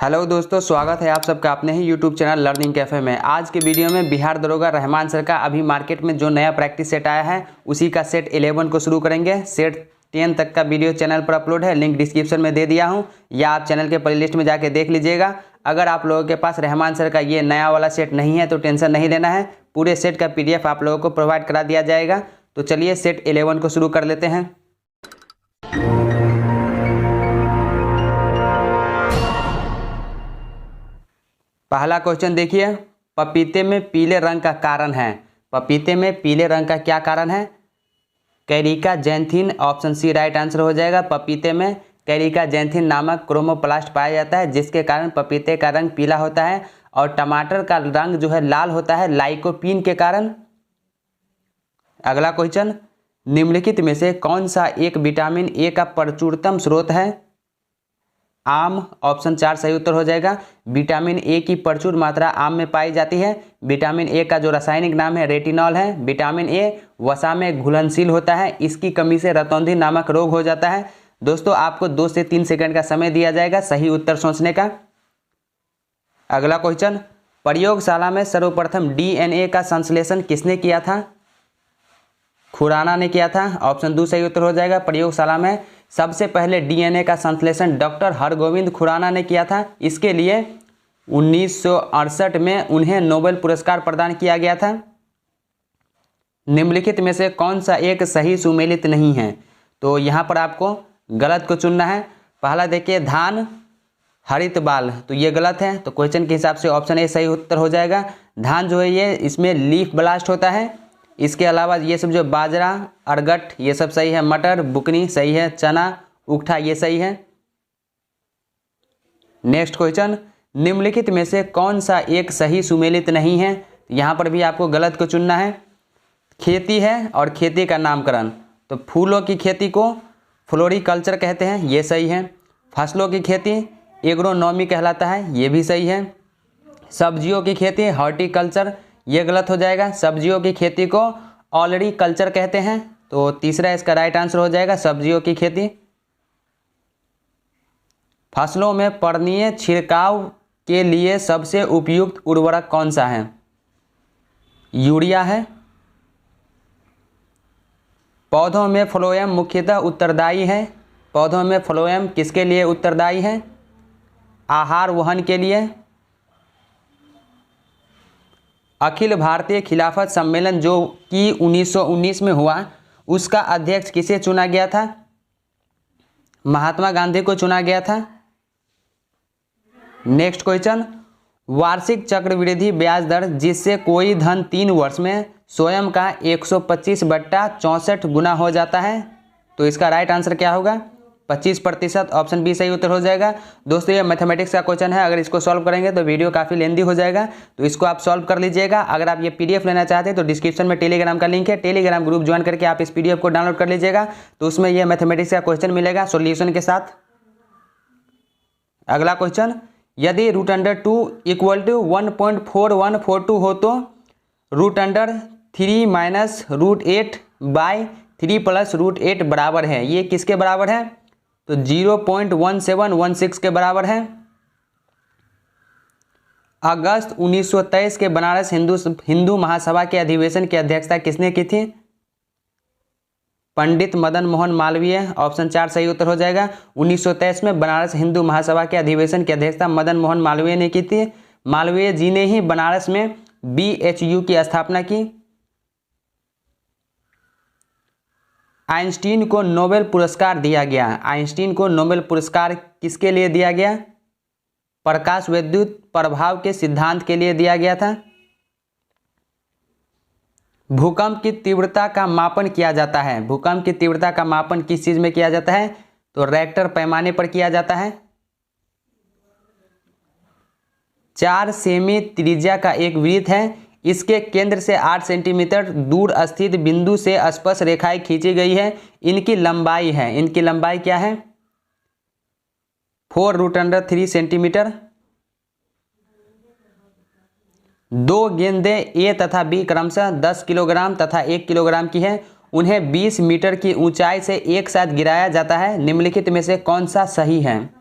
Hello दोस्तों, स्वागत है आप सबका अपने ही यूट्यूब चैनल लर्निंग कैफ़े में। आज के वीडियो में बिहार दरोगा रहमान सर का अभी मार्केट में जो नया प्रैक्टिस सेट आया है उसी का सेट 11 को शुरू करेंगे। सेट 10 तक का वीडियो चैनल पर अपलोड है, लिंक डिस्क्रिप्शन में दे दिया हूं, या आप चैनल के प्लेलिस्ट में जाके देख लीजिएगा। अगर आप लोगों के पास रहमान सर का ये नया वाला सेट नहीं है तो टेंशन नहीं लेना है, पूरे सेट का PDF आप लोगों को प्रोवाइड करा दिया जाएगा। तो चलिए सेट 11 को शुरू कर लेते हैं। पहला क्वेश्चन देखिए, पपीते में पीले रंग का कारण है। पपीते में पीले रंग का क्या कारण है? Caricaxanthin, option C right answer हो जाएगा। पपीते में कैरिका जैंथिन नामक क्रोमोप्लास्ट पाया जाता है जिसके कारण पपीते का रंग पीला होता है। और टमाटर का रंग जो है लाल होता है लाइकोपीन के कारण। अगला क्वेश्चन, निम्नलिखित में से कौन सा एक विटामिन ए का प्रचुरतम स्रोत है? आम, ऑप्शन 4 सही उत्तर हो जाएगा। विटामिन ए की प्रचुर मात्रा आम में पाई जाती है। विटामिन ए का जो रासायनिक नाम है रेटिनॉल है। विटामिन ए वसा में घुलनशील होता है, इसकी कमी से रतौंधी नामक रोग हो जाता है। दोस्तों आपको 2 से 3 सेकंड का समय दिया जाएगा सही उत्तर सोचने का। अगला क्वेश्चन, प्रयोगशाला में सर्वप्रथम DNA का संश्लेषण किसने किया था? खुराना ने किया था, ऑप्शन 2 सही उत्तर हो जाएगा। प्रयोगशाला में सबसे पहले DNA का संश्लेषण डॉक्टर हरगोविंद खुराना ने किया था। इसके लिए 1968 में उन्हें नोबेल पुरस्कार प्रदान किया गया था। निम्नलिखित में से कौन सा एक सही सुमेलित नहीं है? तो यहाँ पर आपको गलत को चुनना है। पहला देखिए, धान हरित बाल, तो ये गलत है। तो क्वेश्चन के हिसाब से ऑप्शन ए सही उत्तर हो जाएगा। धान जो है ये इसमें लीफ ब्लास्ट होता है। इसके अलावा ये सब जो बाजरा, अरगट, ये सब सही है। मटर, बुकनी सही है। चना, उखठा ये सही है। नेक्स्ट क्वेश्चन, निम्नलिखित में से कौन सा एक सही सुमेलित नहीं है? यहाँ पर भी आपको गलत को चुनना है। खेती है और खेती का नामकरण, तो फूलों की खेती को फ्लोरिकल्चर कहते हैं, ये सही है। फसलों की खेती एग्रोनॉमी कहलाता है, ये भी सही है। सब्जियों की खेती हॉर्टिकल्चर, ये गलत हो जाएगा। सब्जियों की खेती को ऑलरी कल्चर कहते हैं, तो तीसरा इसका राइट आंसर हो जाएगा सब्जियों की खेती। फसलों में पर्णीय छिड़काव के लिए सबसे उपयुक्त उर्वरक कौन सा है? यूरिया है। पौधों में फ्लोएम मुख्यतः उत्तरदायी है। पौधों में फ्लोएम किसके लिए उत्तरदायी है? आहार वहन के लिए। अखिल भारतीय खिलाफत सम्मेलन जो कि 1919 में हुआ, उसका अध्यक्ष किसे चुना गया था? महात्मा गांधी को चुना गया था। नेक्स्ट क्वेश्चन, वार्षिक चक्रवृद्धि ब्याज दर जिससे कोई धन 3 वर्ष में स्वयं का 125/64 गुना हो जाता है, तो इसका राइट आंसर क्या होगा? 25%, ऑप्शन बी सही उत्तर हो जाएगा। दोस्तों ये मैथमेटिक्स का क्वेश्चन है, अगर इसको सॉल्व करेंगे तो वीडियो काफ़ी लेंदी हो जाएगा, तो इसको आप सॉल्व कर लीजिएगा। अगर आप ये PDF लेना चाहते हैं तो डिस्क्रिप्शन में टेलीग्राम का लिंक है, टेलीग्राम ग्रुप ज्वाइन करके आप इस PDF को डाउनलोड कर लीजिएगा, तो उसमें ये मैथमेटिक्स का क्वेश्चन मिलेगा सोल्यूशन के साथ। अगला क्वेश्चन, यदि √2 = 1.4142 हो तो √3 - √8/3 + √8 बराबर है, ये किसके बराबर है? तो 0.1716 के बराबर है। अगस्त 1923 के बनारस हिंदू महासभा के अधिवेशन की अध्यक्षता किसने की थी? पंडित मदन मोहन मालवीय, ऑप्शन 4 सही उत्तर हो जाएगा। 1923 में बनारस हिंदू महासभा के अधिवेशन की अध्यक्षता मदन मोहन मालवीय ने की थी। मालवीय जी ने ही बनारस में BHU की स्थापना की। आइंस्टीन को नोबेल पुरस्कार दिया गया। आइंस्टीन को नोबेल पुरस्कार किसके लिए दिया गया? प्रकाश विद्युत प्रभाव के सिद्धांत के लिए दिया गया था। भूकंप की तीव्रता का मापन किया जाता है। भूकंप की तीव्रता का मापन किस चीज में किया जाता है? तो रेक्टर पैमाने पर किया जाता है। 4 सेमी त्रिज्या का एक वृत्त है, इसके केंद्र से 8 सेंटीमीटर दूर स्थित बिंदु से स्पर्श रेखाएं खींची गई है। इनकी लंबाई है, इनकी लंबाई क्या है? 4√3 सेंटीमीटर। 2 गेंदें A तथा B क्रमशः 10 किलोग्राम तथा 1 किलोग्राम की है। उन्हें 20 मीटर की ऊंचाई से एक साथ गिराया जाता है। निम्नलिखित में से कौन सा सही है?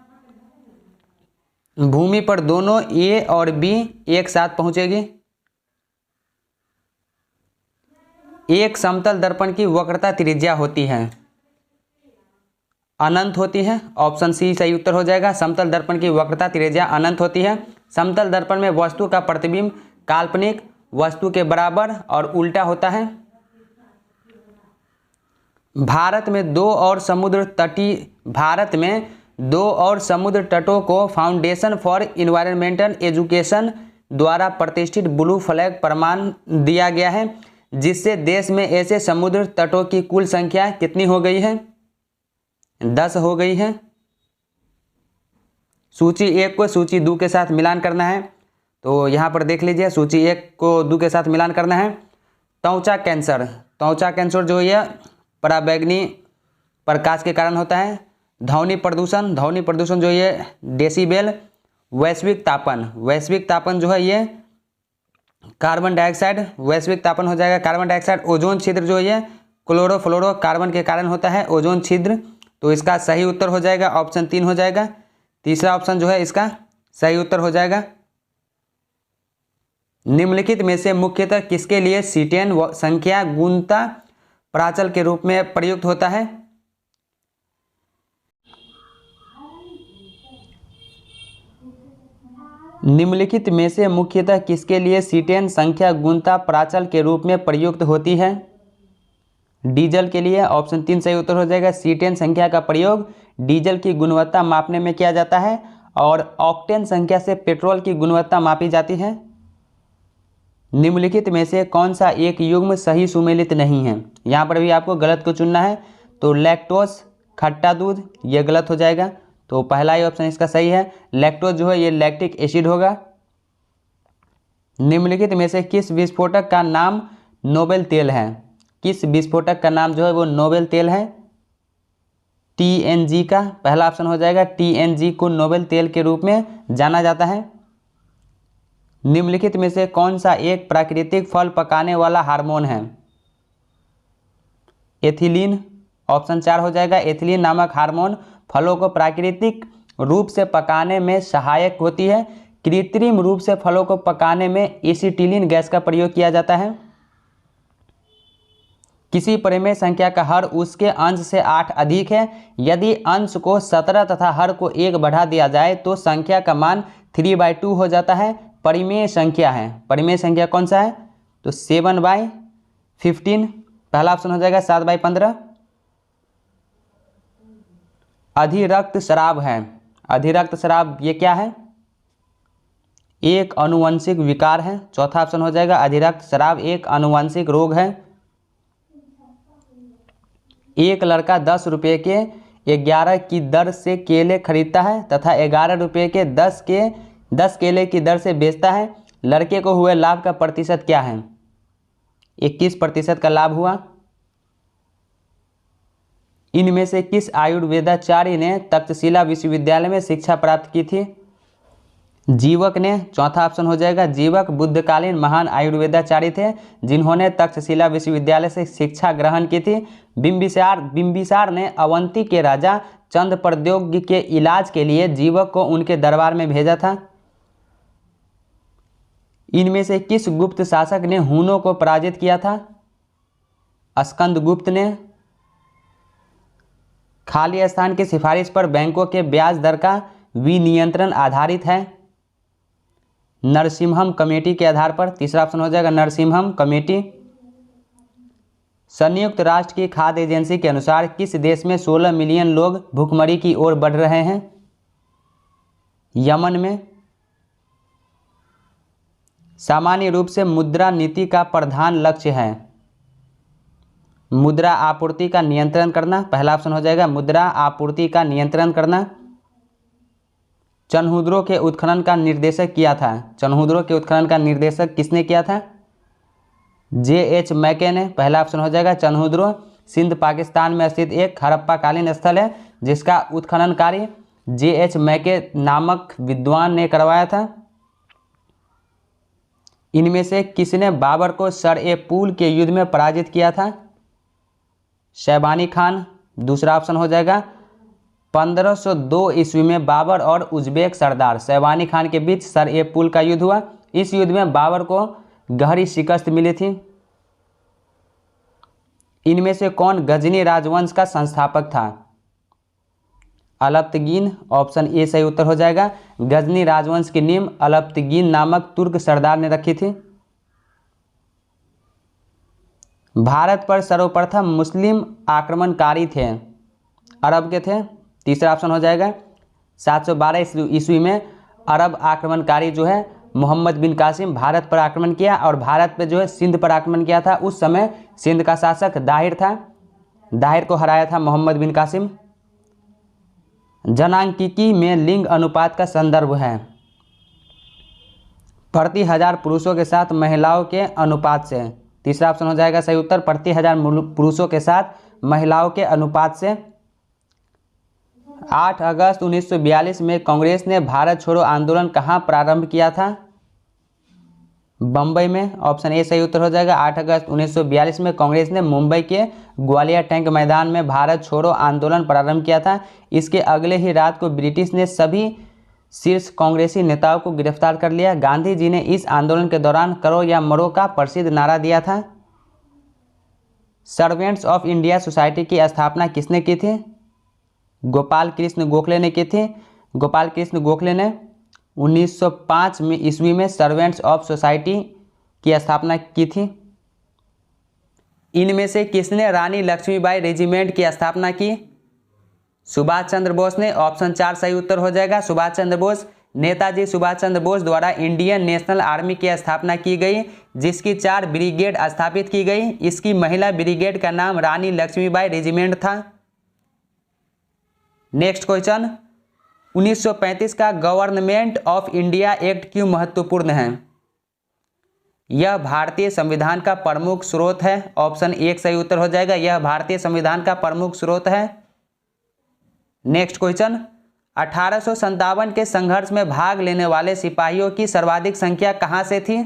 भूमि पर दोनों ए और बी एक साथ पहुंचेगी। एक समतल दर्पण की वक्रता त्रिज्या होती है, अनंत होती है। ऑप्शन सी सही उत्तर हो जाएगा। समतल दर्पण की वक्रता त्रिज्या अनंत होती है। समतल दर्पण में वस्तु का प्रतिबिंब काल्पनिक वस्तु के बराबर और उल्टा होता है। भारत में दो और समुद्र तटों को फाउंडेशन फॉर इन्वायरमेंटल एजुकेशन द्वारा प्रतिष्ठित ब्लू फ्लैग प्रमाण दिया गया है, जिससे देश में ऐसे समुद्र तटों की कुल संख्या कितनी हो गई है? 10 हो गई है। सूची 1 को सूची 2 के साथ मिलान करना है, तो यहाँ पर देख लीजिए, सूची 1 को 2 के साथ मिलान करना है। त्वचा कैंसर जो ये पराबैंगनी प्रकाश के कारण होता है। ध्वनि प्रदूषण जो ये डेसिबेल। वैश्विक तापन जो है ये कार्बन डाइऑक्साइड, वैश्विक तापन हो जाएगा कार्बन डाइऑक्साइड। ओजोन छिद्र जो ये क्लोरोफ्लोरो कार्बन के कारण होता है, ओजोन छिद्र, तो इसका सही उत्तर हो जाएगा ऑप्शन 3 हो जाएगा। तीसरा ऑप्शन जो है इसका सही उत्तर हो जाएगा। निम्नलिखित में से मुख्यतः किसके लिए सीटेन संख्या गुणता प्राचल के रूप में प्रयुक्त होता है? निम्नलिखित में से मुख्यतः किसके लिए सीटेन संख्या गुणता प्राचल के रूप में प्रयुक्त होती है? डीजल के लिए। ऑप्शन 3 सही उत्तर हो जाएगा। सीटेन संख्या का प्रयोग डीजल की गुणवत्ता मापने में किया जाता है और ऑक्टेन संख्या से पेट्रोल की गुणवत्ता मापी जाती है। निम्नलिखित में से कौन सा एक युग्म सही सुमेलित नहीं है? यहाँ पर भी आपको गलत को चुनना है, तो लैक्टोज खट्टा दूध ये गलत हो जाएगा, तो पहला ही ऑप्शन इसका सही है। लैक्टोज जो है ये लैक्टिक एसिड होगा। निम्नलिखित में से किस विस्फोटक का नाम नोबेल तेल है? किस विस्फोटक का नाम जो है वो नोबेल तेल है? टीएनजी का पहला ऑप्शन हो जाएगा। टीएनजी को नोबेल तेल के रूप में जाना जाता है। निम्नलिखित में से कौन सा एक प्राकृतिक फल पकाने वाला हार्मोन है? एथिलीन। ऑप्शन 4 हो जाएगा। एथिलीन नामक हार्मोन फलों को प्राकृतिक रूप से पकाने में सहायक होती है। कृत्रिम रूप से फलों को पकाने में एसिटिलीन गैस का प्रयोग किया जाता है। किसी परिमेय संख्या का हर उसके अंश से 8 अधिक है। यदि अंश को 17 तथा हर को 1 बढ़ा दिया जाए तो संख्या का मान 3/2 हो जाता है। परिमेय संख्या है। परिमेय संख्या कौन सा है? तो 7/15 पहला ऑप्शन हो जाएगा। 7/15 अधिरक्त शराब है। अधिरक्त शराब ये क्या है? एक आनुवंशिक विकार है। चौथा ऑप्शन हो जाएगा। अधिरक्त शराब एक आनुवंशिक रोग है। एक लड़का 10 रुपये के 11 की दर से केले खरीदता है तथा 11 रुपये के 10 केले की दर से बेचता है। लड़के को हुए लाभ का प्रतिशत क्या है? 21% का लाभ हुआ। इनमें से किस आयुर्वेदाचार्य ने तक्षशिला विश्वविद्यालय में शिक्षा प्राप्त की थी? जीवक ने। चौथा ऑप्शन हो जाएगा। जीवक बुद्धकालीन महान आयुर्वेदाचार्य थे जिन्होंने तक्षशिला विश्वविद्यालय से शिक्षा ग्रहण की थी। बिंबिसार ने अवंती के राजा चंद्रप्रद्योत के इलाज के लिए जीवक को उनके दरबार में भेजा था। इनमें से किस गुप्त शासक ने हुनों को पराजित किया था? स्कंदगुप्त ने। खाली स्थान की सिफारिश पर बैंकों के ब्याज दर का विनियंत्रण आधारित है। नरसिम्हम कमेटी के आधार पर। तीसरा ऑप्शन हो जाएगा नरसिम्हम कमेटी। संयुक्त राष्ट्र की खाद्य एजेंसी के अनुसार किस देश में 16 मिलियन लोग भूखमरी की ओर बढ़ रहे हैं? यमन में। सामान्य रूप से मुद्रा नीति का प्रधान लक्ष्य है मुद्रा आपूर्ति का नियंत्रण करना। पहला ऑप्शन हो जाएगा मुद्रा आपूर्ति का नियंत्रण करना। चनहुद्रों के उत्खनन का निर्देशक किया था। चनहुद्रों के उत्खनन का निर्देशक किसने किया था? J.H. मैके ने। पहला ऑप्शन हो जाएगा। चनहुद्रो सिंध पाकिस्तान में स्थित एक हड़प्पा कालीन स्थल है जिसका उत्खनन कार्य J.H. मैके नामक विद्वान ने करवाया था। इनमें से किसने बाबर को सर-ए-पूल के युद्ध में पराजित किया था? शैबानी खान। दूसरा ऑप्शन हो जाएगा। 1502 ईस्वी में बाबर और उज्बेक सरदार शैबानी खान के बीच सर ए पुल का युद्ध हुआ। इस युद्ध में बाबर को गहरी शिकस्त मिली थी। इनमें से कौन गजनी राजवंश का संस्थापक था? अलप्तगीन, ऑप्शन ए सही उत्तर हो जाएगा। गजनी राजवंश की नींव अलप्तगीन नामक तुर्क सरदार ने रखी थी। भारत पर सर्वप्रथम मुस्लिम आक्रमणकारी थे? अरब के थे, तीसरा ऑप्शन हो जाएगा। 712 ईस्वी में अरब आक्रमणकारी जो है मोहम्मद बिन कासिम भारत पर आक्रमण किया और भारत पे जो है सिंध पर आक्रमण किया था। उस समय सिंध का शासक दाहिर था, दाहिर को हराया था मोहम्मद बिन कासिम। जनांकिकी में लिंग अनुपात का संदर्भ है? प्रति 1000 पुरुषों के साथ महिलाओं के अनुपात से। तीसरा ऑप्शन हो जाएगा सही उत्तर, प्रति 1000 पुरुषों के साथ महिलाओं के अनुपात से। 8 अगस्त 1942 में कांग्रेस ने भारत छोड़ो आंदोलन कहाँ प्रारंभ किया था? बम्बई में, ऑप्शन ए सही उत्तर हो जाएगा। 8 अगस्त 1942 में कांग्रेस ने मुंबई के ग्वालियर टैंक मैदान में भारत छोड़ो आंदोलन प्रारंभ किया था। इसके अगले ही रात को ब्रिटिश ने सभी शीर्ष कांग्रेसी नेताओं को गिरफ्तार कर लिया। गांधी जी ने इस आंदोलन के दौरान करो या मरो का प्रसिद्ध नारा दिया था। सर्वेंट्स ऑफ इंडिया सोसाइटी की स्थापना किसने की थी? गोपाल कृष्ण गोखले ने की थी। गोपाल कृष्ण गोखले ने 1905 में ईस्वी में सर्वेंट्स ऑफ सोसाइटी की स्थापना की थी। इनमें से किसने रानी लक्ष्मीबाई रेजिमेंट की स्थापना की? सुभाष चंद्र बोस ने, ऑप्शन 4 सही उत्तर हो जाएगा। सुभाष चंद्र बोस, नेताजी सुभाष चंद्र बोस द्वारा इंडियन नेशनल आर्मी की स्थापना की गई, जिसकी 4 ब्रिगेड स्थापित की गई। इसकी महिला ब्रिगेड का नाम रानी लक्ष्मीबाई रेजिमेंट था। नेक्स्ट क्वेश्चन, 1935 का गवर्नमेंट ऑफ इंडिया एक्ट क्यों महत्वपूर्ण है? यह भारतीय संविधान का प्रमुख स्रोत है। ऑप्शन 1 सही उत्तर हो जाएगा। यह भारतीय संविधान का प्रमुख स्रोत है। नेक्स्ट क्वेश्चन, 1857 के संघर्ष में भाग लेने वाले सिपाहियों की सर्वाधिक संख्या कहां से थी?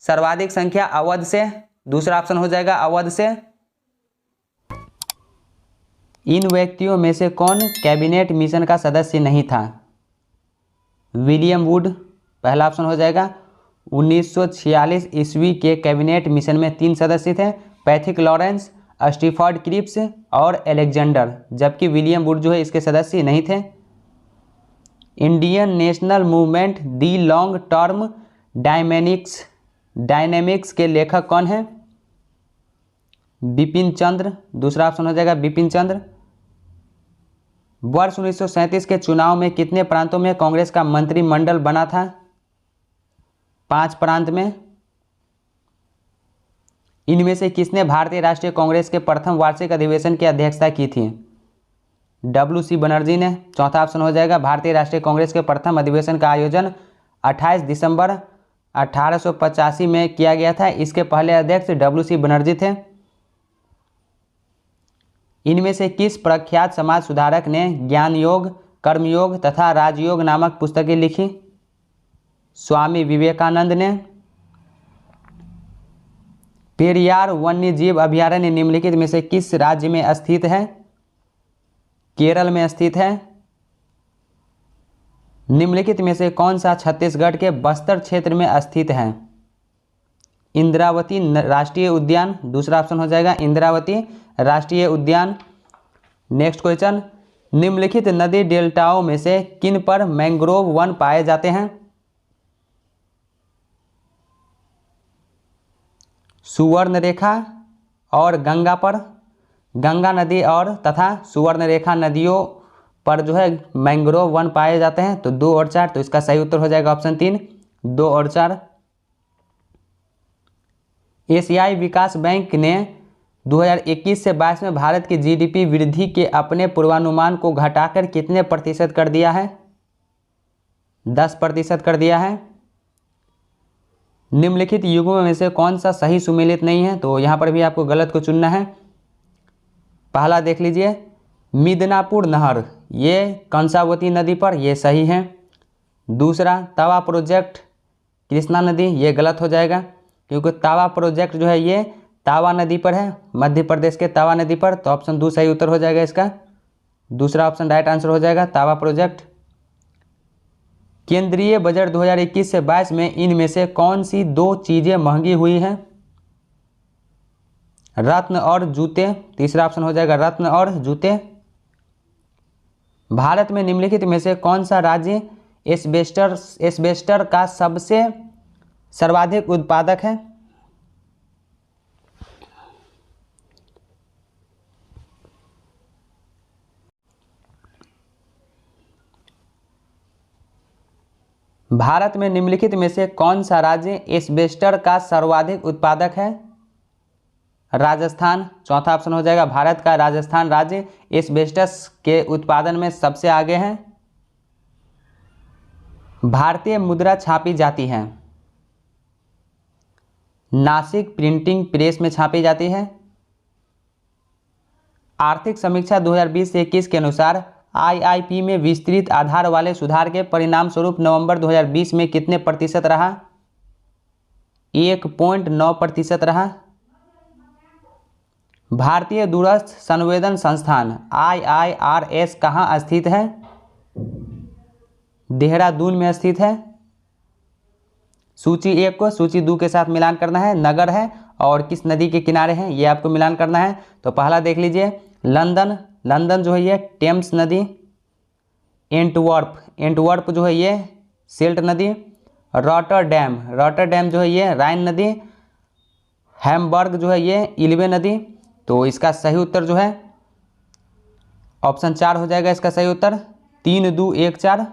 सर्वाधिक संख्या अवध से। दूसरा ऑप्शन हो जाएगा अवध से। इन व्यक्तियों में से कौन कैबिनेट मिशन का सदस्य नहीं था? विलियम वुड, पहला ऑप्शन हो जाएगा। 1946 ईस्वी के कैबिनेट मिशन में 3 सदस्य थे, पैथिक लॉरेंस, स्टीफर्ड क्रिप्स और एलेक्जेंडर, जबकि विलियम वुड जो है इसके सदस्य नहीं थे। इंडियन नेशनल मूवमेंट दी लॉन्ग टर्म डायनेमिक्स के लेखक कौन है? बिपिन चंद्र, दूसरा ऑप्शन हो जाएगा बिपिन चंद्र। वर्ष 1937 के चुनाव में कितने प्रांतों में कांग्रेस का मंत्रिमंडल बना था? 5 प्रांत में। इनमें से किसने भारतीय राष्ट्रीय कांग्रेस के प्रथम वार्षिक अधिवेशन की अध्यक्षता की थी? WC बनर्जी ने। चौथा ऑप्शन हो जाएगा भारतीय राष्ट्रीय कांग्रेस के प्रथम अधिवेशन का आयोजन 28 दिसंबर 1885 में किया गया था। इसके पहले अध्यक्ष WC बनर्जी थे। इनमें से किस प्रख्यात समाज सुधारक ने ज्ञान योग, कर्मयोग तथा राजयोग नामक पुस्तकें लिखी? स्वामी विवेकानंद ने। पेरियार वन्यजीव अभयारण्य निम्नलिखित में से किस राज्य में स्थित है? केरल में स्थित है। निम्नलिखित में से कौन सा छत्तीसगढ़ के बस्तर क्षेत्र में स्थित है? इंद्रावती राष्ट्रीय उद्यान, दूसरा ऑप्शन हो जाएगा इंद्रावती राष्ट्रीय उद्यान। नेक्स्ट क्वेश्चन, निम्नलिखित नदी डेल्टाओं में से किन पर मैंग्रोव वन पाए जाते हैं? सुवर्णरेखा और गंगा पर, गंगा नदी और तथा सुवर्णरेखा नदियों पर जो है मैंग्रोव वन पाए जाते हैं। तो 2 और 4, तो इसका सही उत्तर हो जाएगा ऑप्शन 3, 2 और 4। एशियाई विकास बैंक ने 2021 से 22 में भारत की GDP वृद्धि के अपने पूर्वानुमान को घटाकर कितने प्रतिशत कर दिया है? 10% कर दिया है। निम्नलिखित युगों में से कौन सा सही सुमेलित नहीं है? तो यहाँ पर भी आपको गलत को चुनना है। पहला देख लीजिए, मिदनापुर नहर, ये कंसावती नदी पर, ये सही है। दूसरा, तवा प्रोजेक्ट कृष्णा नदी, ये गलत हो जाएगा क्योंकि तवा प्रोजेक्ट जो है ये तावा नदी पर है, मध्य प्रदेश के तवा नदी पर। तो ऑप्शन 2 सही उत्तर हो जाएगा इसका। दूसरा ऑप्शन राइट आंसर हो जाएगा तावा प्रोजेक्ट। केंद्रीय बजट 2021 से 22 में इनमें से कौन सी दो चीजें महंगी हुई हैं? रत्न और जूते। तीसरा ऑप्शन हो जाएगा रत्न और जूते। भारत में निम्नलिखित में से कौन सा राज्य एस्बेस्टर का सबसे सर्वाधिक उत्पादक है? भारत में निम्नलिखित में से कौन सा राज्य एस्बेस्टर का सर्वाधिक उत्पादक है? राजस्थान। चौथा ऑप्शन हो जाएगा भारत का राजस्थान राज्य एस्बेस्टस के उत्पादन में सबसे आगे है। भारतीय मुद्रा छापी जाती है। नासिक प्रिंटिंग प्रेस में छापी जाती है। आर्थिक समीक्षा 2020 से 21 के अनुसार आईआईपी में विस्तृत आधार वाले सुधार के परिणाम स्वरूप नवंबर 2020 में कितने प्रतिशत रहा? 1.9% रहा। भारतीय दूरस्थ संवेदन संस्थान IIRS कहाँ स्थित है? देहरादून में स्थित है। सूची 1 को सूची 2 के साथ मिलान करना है। नगर है और किस नदी के किनारे है ये आपको मिलान करना है। तो पहला देख लीजिए लंदन जो है ये टेम्स नदी। एंटवर्प जो है ये सेल्ट नदी। रॉटरडैम जो है ये राइन नदी। हैम्बर्ग जो है ये इल्वे नदी। तो इसका सही उत्तर जो है ऑप्शन 4 हो जाएगा इसका सही उत्तर 3-2-1-4।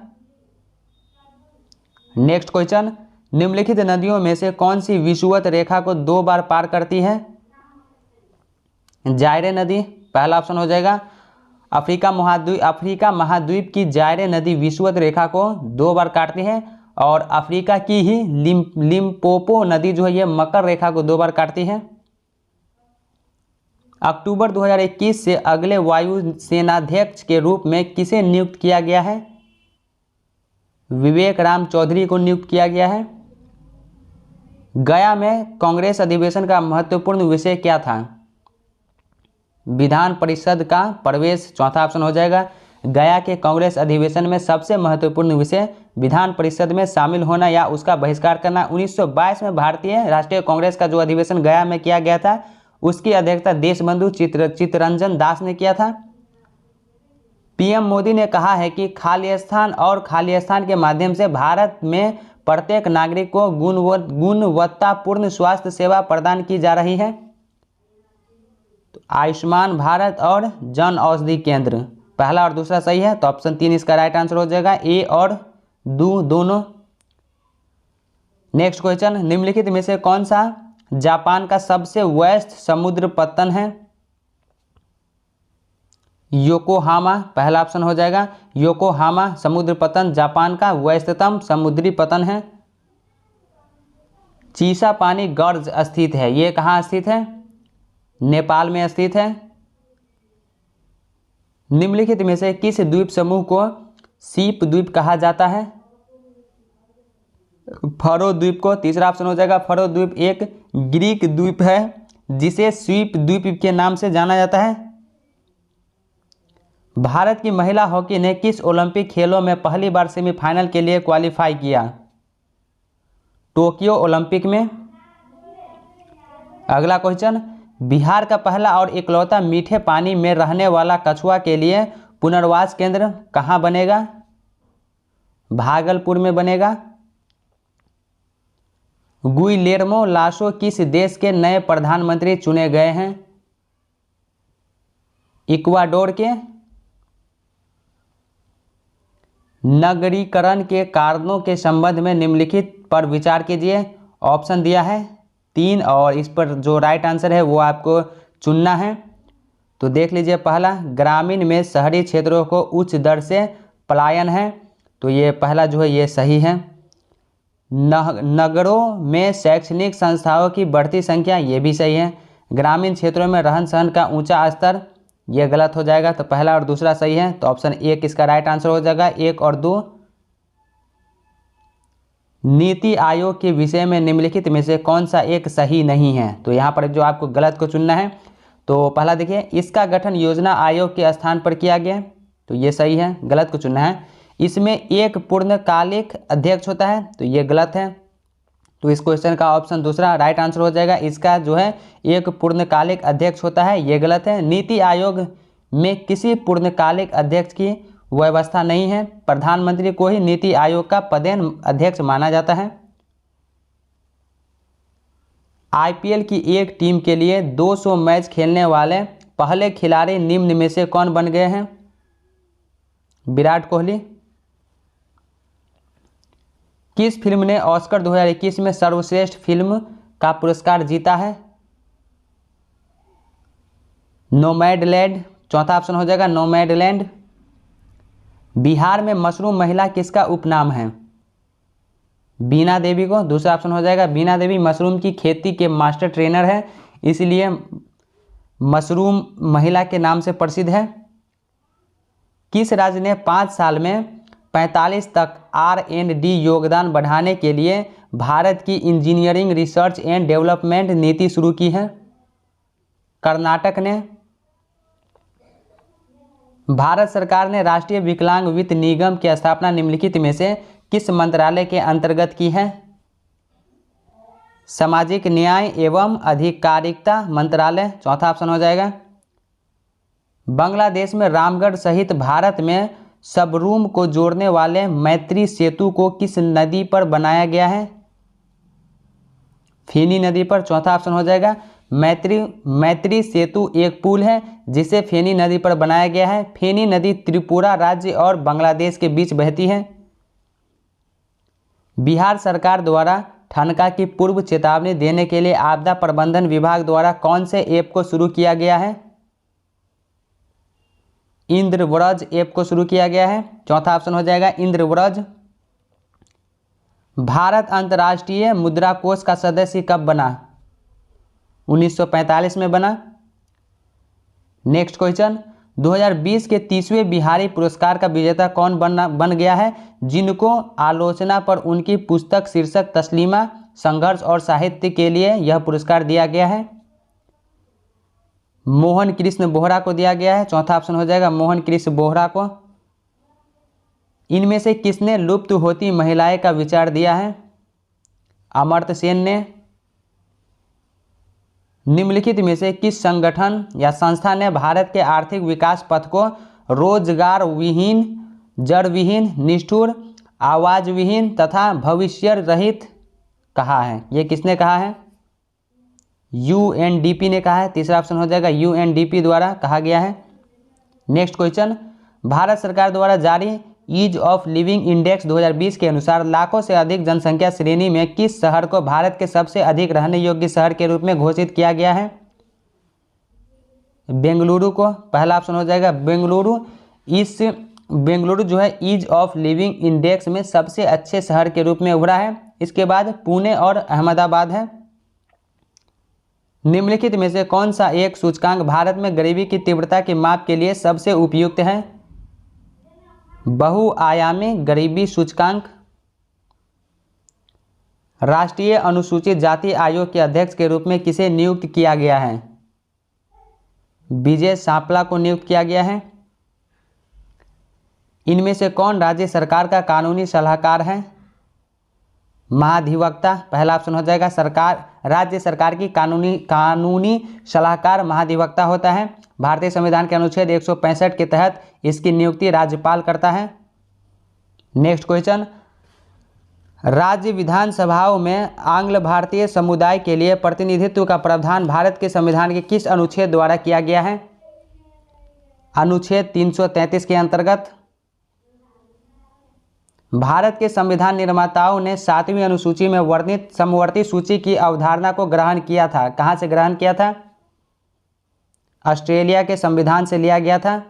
नेक्स्ट क्वेश्चन, निम्नलिखित नदियों में से कौन सी विषुवत रेखा को 2 बार पार करती है? जायरे नदी पहला ऑप्शन हो जाएगा। अफ्रीका महाद्वीप की जायरे नदी विषुवत रेखा को 2 बार काटती है और अफ्रीका की ही लिम्पोपो नदी जो है ये मकर रेखा को 2 बार काटती है। अक्टूबर 2021 से अगले वायु सेनाध्यक्ष के रूप में किसे नियुक्त किया गया है? विवेक राम चौधरी को नियुक्त किया गया है। गया में कांग्रेस अधिवेशन का महत्वपूर्ण विषय क्या था? विधान परिषद का प्रवेश चौथा ऑप्शन हो जाएगा। गया के कांग्रेस अधिवेशन में सबसे महत्वपूर्ण विषय विधान परिषद में शामिल होना या उसका बहिष्कार करना। 1922 में भारतीय राष्ट्रीय कांग्रेस का जो अधिवेशन गया में किया गया था उसकी अध्यक्षता देशबंधु चित्तरंजन दास ने किया था। पीएम मोदी ने कहा है कि खालिस्तान के माध्यम से भारत में प्रत्येक नागरिक को गुणवत्तापूर्ण स्वास्थ्य सेवा प्रदान की जा रही है। तो आयुष्मान भारत और जन औषधि केंद्र पहला और दूसरा सही है। तो ऑप्शन 3 इसका राइट आंसर हो जाएगा ए और दोनों। नेक्स्ट क्वेश्चन, निम्नलिखित में से कौन सा जापान का सबसे व्यस्त समुद्र पत्तन है? योकोहामा पहला ऑप्शन हो जाएगा। योकोहामा समुद्र पतन जापान का व्यस्ततम समुद्री पतन है। चीसा पानी गर्ज स्थित है, ये कहाँ स्थित है? नेपाल में स्थित है। निम्नलिखित में से किस द्वीप समूह को सीप द्वीप कहा जाता है? फरो द्वीप को तीसरा ऑप्शन हो जाएगा। फरो द्वीप एक ग्रीक द्वीप है जिसे स्वीप द्वीप के नाम से जाना जाता है। भारत की महिला हॉकी ने किस ओलंपिक खेलों में पहली बार सेमीफाइनल के लिए क्वालिफाई किया? टोक्यो ओलंपिक में। अगला क्वेश्चन, बिहार का पहला और इकलौता मीठे पानी में रहने वाला कछुआ के लिए पुनर्वास केंद्र कहाँ बनेगा? भागलपुर में बनेगा। गुइलेर्मो लासो किस देश के नए प्रधानमंत्री चुने गए हैं? इक्वाडोर के। नगरीकरण के कारणों के संबंध में निम्नलिखित पर विचार कीजिए। ऑप्शन दिया है 3 और इस पर जो राइट आंसर है वो आपको चुनना है। तो देख लीजिए, पहला ग्रामीण में शहरी क्षेत्रों को उच्च दर से पलायन है, तो ये पहला जो है ये सही है। नगरों में शैक्षणिक संस्थाओं की बढ़ती संख्या, ये भी सही है। ग्रामीण क्षेत्रों में रहन सहन का ऊंचा स्तर, ये गलत हो जाएगा। तो पहला और दूसरा सही है। तो ऑप्शन 1 इसका राइट आंसर हो जाएगा। 1 और 2। नीति आयोग के विषय में निम्नलिखित में से कौन सा एक सही नहीं है? तो यहाँ पर जो आपको गलत को चुनना है। तो पहला देखिए, इसका गठन योजना आयोग के स्थान पर किया गया। तो ये सही है, गलत को चुनना है। इसमें एक पूर्णकालिक अध्यक्ष होता है, तो ये गलत है। तो इस क्वेश्चन का ऑप्शन दूसरा राइट आंसर हो जाएगा। इसका जो है एक पूर्णकालिक अध्यक्ष होता है, ये गलत है। नीति आयोग में किसी पूर्णकालिक अध्यक्ष की व्यवस्था नहीं है। प्रधानमंत्री को ही नीति आयोग का पदेन अध्यक्ष माना जाता है। आईपीएल की एक टीम के लिए 200 मैच खेलने वाले पहले खिलाड़ी निम्न में से कौन बन गए हैं? विराट कोहली। किस फिल्म ने ऑस्कर 2021 में सर्वश्रेष्ठ फिल्म का पुरस्कार जीता है? नोमैडलैंड, चौथा ऑप्शन हो जाएगा नोमैडलैंड। बिहार में मशरूम महिला किसका उपनाम है? बीना देवी को, दूसरा ऑप्शन हो जाएगा बीना देवी मशरूम की खेती के मास्टर ट्रेनर है, इसलिए मशरूम महिला के नाम से प्रसिद्ध है। किस राज्य ने 5 साल में 45 तक R&D योगदान बढ़ाने के लिए भारत की इंजीनियरिंग रिसर्च एंड डेवलपमेंट नीति शुरू की है? कर्नाटक ने। भारत सरकार ने राष्ट्रीय विकलांग वित्त निगम की स्थापना निम्नलिखित में से किस मंत्रालय के अंतर्गत की है? सामाजिक न्याय एवं अधिकारिता मंत्रालय, चौथा ऑप्शन हो जाएगा। बांग्लादेश में रामगढ़ सहित भारत में सबरूम को जोड़ने वाले मैत्री सेतु को किस नदी पर बनाया गया है? फेनी नदी पर, चौथा ऑप्शन हो जाएगा। मैत्री सेतु एक पुल है जिसे फेनी नदी पर बनाया गया है। फेनी नदी त्रिपुरा राज्य और बांग्लादेश के बीच बहती है। बिहार सरकार द्वारा ठनका की पूर्व चेतावनी देने के लिए आपदा प्रबंधन विभाग द्वारा कौन से ऐप को शुरू किया गया है? इंद्रव्रज ऐप को शुरू किया गया है, चौथा ऑप्शन हो जाएगा इंद्रव्रज। भारत अंतर्राष्ट्रीय मुद्रा कोष का सदस्य कब बना? 1945 में बना। नेक्स्ट क्वेश्चन, 2020 के 30वें बिहारी पुरस्कार का विजेता कौन बन गया है, जिनको आलोचना पर उनकी पुस्तक शीर्षक तस्लीमा संघर्ष और साहित्य के लिए यह पुरस्कार दिया गया है? मोहन कृष्ण बोहरा को दिया गया है, चौथा ऑप्शन हो जाएगा मोहन कृष्ण बोहरा को। इनमें से किसने लुप्त होती महिलाएं का विचार दिया है? अमर्त्य सेन ने। निम्नलिखित में से किस संगठन या संस्था ने भारत के आर्थिक विकास पथ को रोजगार विहीन, जड़ विहीन, निष्ठुर, आवाज विहीन तथा भविष्य रहित कहा है? ये किसने कहा है? UNDP ने कहा है, तीसरा ऑप्शन हो जाएगा UNDP द्वारा कहा गया है। नेक्स्ट क्वेश्चन, भारत सरकार द्वारा जारी ईज ऑफ लिविंग इंडेक्स 2020 के अनुसार लाखों से अधिक जनसंख्या श्रेणी में किस शहर को भारत के सबसे अधिक रहने योग्य शहर के रूप में घोषित किया गया है? बेंगलुरु को, पहला ऑप्शन हो जाएगा बेंगलुरु। बेंगलुरु जो है ईज ऑफ लिविंग इंडेक्स में सबसे अच्छे शहर के रूप में उभरा है। इसके बाद पुणे और अहमदाबाद है। निम्नलिखित में से कौन सा एक सूचकांक भारत में गरीबी की तीव्रता के माप के लिए सबसे उपयुक्त है? बहुआयामी गरीबी सूचकांक। राष्ट्रीय अनुसूचित जाति आयोग के अध्यक्ष के रूप में किसे नियुक्त किया गया है? विजय सांपला को नियुक्त किया गया है। इनमें से कौन राज्य सरकार का कानूनी सलाहकार है? महाधिवक्ता, पहला ऑप्शन हो जाएगा। राज्य सरकार की कानूनी सलाहकार महाधिवक्ता होता है। भारतीय संविधान के अनुच्छेद 165 के तहत इसकी नियुक्ति राज्यपाल करता है। नेक्स्ट क्वेश्चन, राज्य विधानसभाओं में आंग्ल भारतीय समुदाय के लिए प्रतिनिधित्व का प्रावधान भारत के संविधान के किस अनुच्छेद द्वारा किया गया है? अनुच्छेद 333 के अंतर्गत। भारत के संविधान निर्माताओं ने 7वीं अनुसूची में वर्णित समवर्ती सूची की अवधारणा को ग्रहण किया था। कहाँ से ग्रहण किया था? ऑस्ट्रेलिया के संविधान से लिया गया था।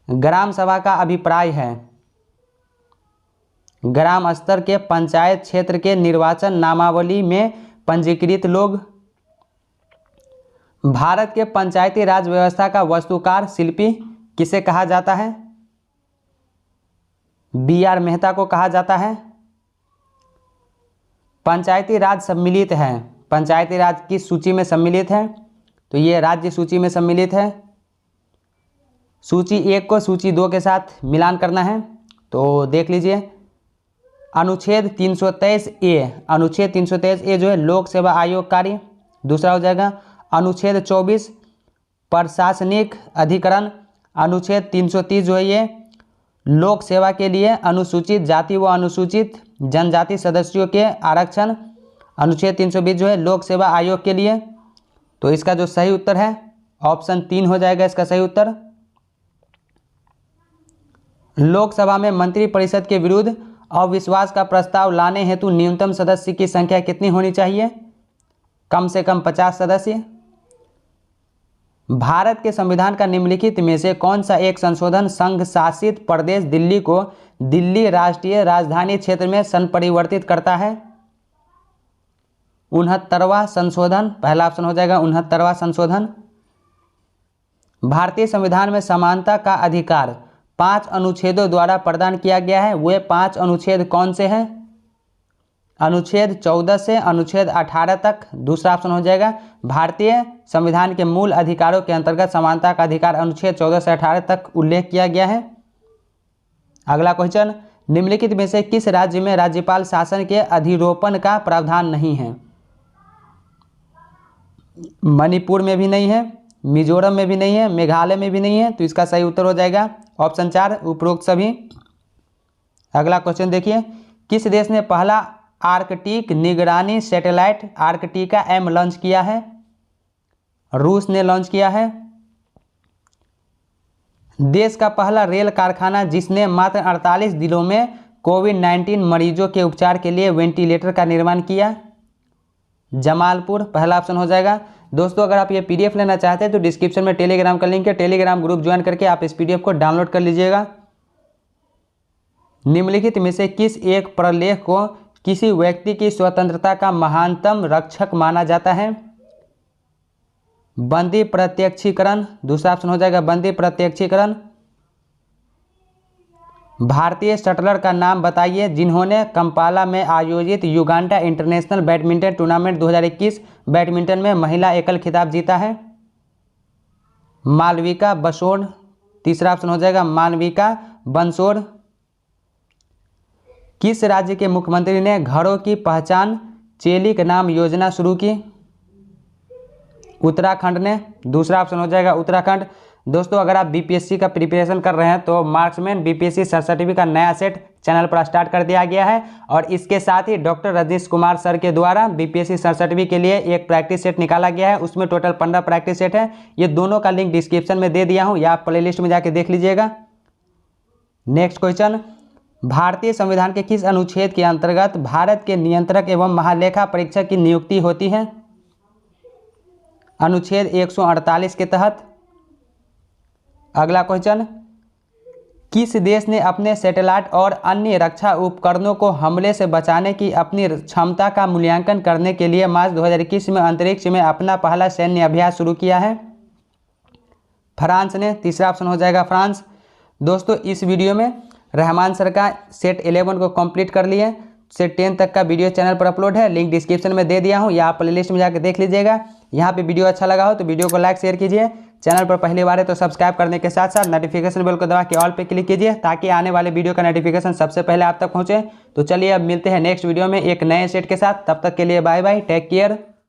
ग्राम सभा का अभिप्राय है ग्राम स्तर के पंचायत क्षेत्र के निर्वाचन नामावली में पंजीकृत लोग। भारत के पंचायती राज व्यवस्था का वास्तुकार शिल्पी किसे कहा जाता है? BR मेहता को कहा जाता है। पंचायती राज सम्मिलित है, पंचायती राज किस सूची में सम्मिलित है? तो ये राज्य सूची में सम्मिलित है। सूची 1 को सूची 2 के साथ मिलान करना है। तो देख लीजिए, अनुच्छेद 323 ए, अनुच्छेद 323 ए जो है लोक सेवा आयोग कार्य। दूसरा हो जाएगा अनुच्छेद 24 प्रशासनिक अधिकरण। अनुच्छेद 330 जो है ये लोक सेवा के लिए अनुसूचित जाति व अनुसूचित जनजाति सदस्यों के आरक्षण। अनुच्छेद 320 जो है लोक सेवा आयोग के लिए। तो इसका जो सही उत्तर है ऑप्शन 3 हो जाएगा इसका सही उत्तर। लोकसभा में मंत्रिपरिषद के विरुद्ध अविश्वास का प्रस्ताव लाने हेतु न्यूनतम सदस्य की संख्या कितनी होनी चाहिए? कम से कम 50 सदस्य। भारत के संविधान का निम्नलिखित में से कौन सा एक संशोधन संघ शासित प्रदेश दिल्ली को दिल्ली राष्ट्रीय राजधानी क्षेत्र में संपरिवर्तित करता है? 69वां संशोधन, पहला ऑप्शन हो जाएगा 69वां संशोधन। भारतीय संविधान में समानता का अधिकार 5 अनुच्छेदों द्वारा प्रदान किया गया है। वे 5 अनुच्छेद कौन से हैं? अनुच्छेद 14 से अनुच्छेद 18 तक। दूसरा ऑप्शन हो जाएगा भारतीय संविधान के मूल अधिकारों के अंतर्गत समानता का अधिकार अनुच्छेद 14 से 18 तक उल्लेख किया गया है। अगला क्वेश्चन, निम्नलिखित में से किस राज्य में राज्यपाल शासन के अधिरोपण का प्रावधान नहीं है? मणिपुर में भी नहीं है, मिजोरम में भी नहीं है, मेघालय में भी नहीं है। तो इसका सही उत्तर हो जाएगा ऑप्शन 4 उपरोक्त सभी। अगला क्वेश्चन देखिए, किस देश ने पहला आर्कटिक निगरानी सैटेलाइट आर्कटिका M लॉन्च किया है? रूस ने लॉन्च किया है। देश का पहला रेल कारखाना जिसने मात्र 48 दिनों में कोविड-19 मरीजों के उपचार के लिए वेंटिलेटर का निर्माण किया? जमालपुर, पहला ऑप्शन हो जाएगा। दोस्तों अगर आप ये PDF लेना चाहते हैं तो डिस्क्रिप्शन में टेलीग्राम का लिंक है, टेलीग्राम ग्रुप ज्वाइन करके आप इस PDF को डाउनलोड कर लीजिएगा। निम्नलिखित में से किस एक प्रलेख को किसी व्यक्ति की स्वतंत्रता का महानतम रक्षक माना जाता है? बंदी प्रत्यक्षीकरण, दूसरा ऑप्शन हो जाएगा बंदी प्रत्यक्षीकरण। भारतीय शटलर का नाम बताइए जिन्होंने कंपाला में आयोजित Uganda international badminton tournament 2021 badminton में महिला एकल खिताब जीता है? मालविका बंसोड़, तीसरा ऑप्शन हो जाएगा मालविका बंसोड़। किस राज्य के मुख्यमंत्री ने घरों की पहचान चेली के नाम योजना शुरू की? उत्तराखंड ने, दूसरा ऑप्शन हो जाएगा उत्तराखंड। दोस्तों अगर आप BPSC का प्रिपरेशन कर रहे हैं तो मार्क्समैन BPSC सरस्वती का नया सेट चैनल पर स्टार्ट कर दिया गया है और इसके साथ ही डॉक्टर रजनीश कुमार सर के द्वारा BPSC सरस्वती के लिए एक प्रैक्टिस सेट निकाला गया है। उसमें टोटल 15 प्रैक्टिस सेट है। ये दोनों का लिंक डिस्क्रिप्शन में दे दिया हूँ या आप प्लेलिस्ट में जाके देख लीजिएगा। नेक्स्ट क्वेश्चन, भारतीय संविधान के किस अनुच्छेद के अंतर्गत भारत के नियंत्रक एवं महालेखा परीक्षक की नियुक्ति होती है? अनुच्छेद 148 के तहत। अगला क्वेश्चन, किस देश ने अपने सैटेलाइट और अन्य रक्षा उपकरणों को हमले से बचाने की अपनी क्षमता का मूल्यांकन करने के लिए मार्च 2021 में अंतरिक्ष में अपना पहला सैन्य अभ्यास शुरू किया है? फ्रांस ने, तीसरा ऑप्शन हो जाएगा फ्रांस। दोस्तों इस वीडियो में रहमान सर का सेट 11 को कंप्लीट कर लिए, सेट 10 तक का वीडियो चैनल पर अपलोड है, लिंक डिस्क्रिप्शन में दे दिया हूं या आप प्लेलिस्ट में जाकर देख लीजिएगा। यहाँ पे वीडियो अच्छा लगा हो तो वीडियो को लाइक शेयर कीजिए, चैनल पर पहली बार है तो सब्सक्राइब करने के साथ साथ नोटिफिकेशन बेल को दबा के ऑल पे क्लिक कीजिए ताकि आने वाले वीडियो का नोटिफिकेशन सबसे पहले आप तक पहुँचे। तो चलिए अब मिलते हैं नेक्स्ट वीडियो में एक नए सेट के साथ, तब तक के लिए बाय बाय, टेक केयर।